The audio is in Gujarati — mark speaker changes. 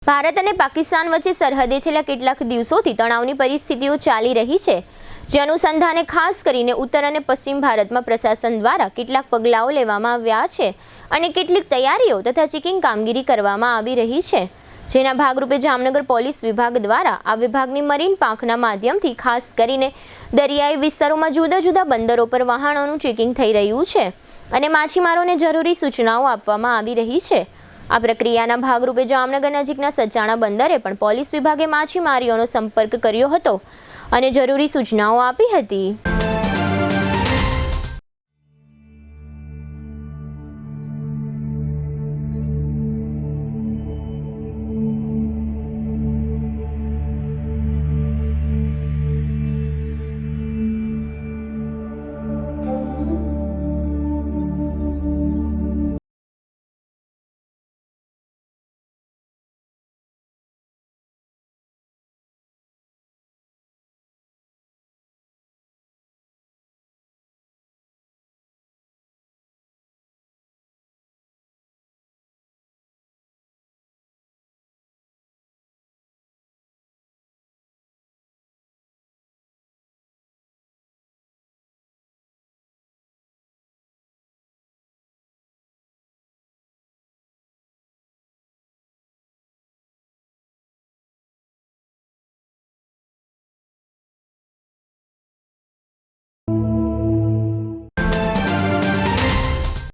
Speaker 1: ભારત અને પાકિસ્તાન વચ્ચે સરહદે છેલ્લા કેટલાક દિવસોથી તણાવની પરિસ્થિતિઓ ચાલી રહી છે, જે અનુસંધાને ખાસ કરીને ઉત્તર અને પશ્ચિમ ભારતમાં પ્રશાસન દ્વારા કેટલાક પગલાઓ લેવામાં આવ્યા છે અને કેટલીક તૈયારીઓ તથા ચેકિંગ કામગીરી કરવામાં આવી રહી છે, જેના ભાગરૂપે જામનગર પોલીસ વિભાગ દ્વારા આ વિભાગની મરીન પાંખના માધ્યમથી ખાસ કરીને દરિયાઈ વિસ્તારોમાં જુદા જુદા બંદરો પર વાહનોનું ચેકિંગ થઈ રહ્યું છે અને માછીમારોને જરૂરી સૂચનાઓ આપવામાં આવી રહી છે। આ પ્રક્રિયાના ભાગરૂપે જામનગર નજીકના સચાણા બંદરે પણ પોલીસ વિભાગે માછીમારીઓનો સંપર્ક કર્યો હતો અને જરૂરી સૂચનાઓ આપી હતી।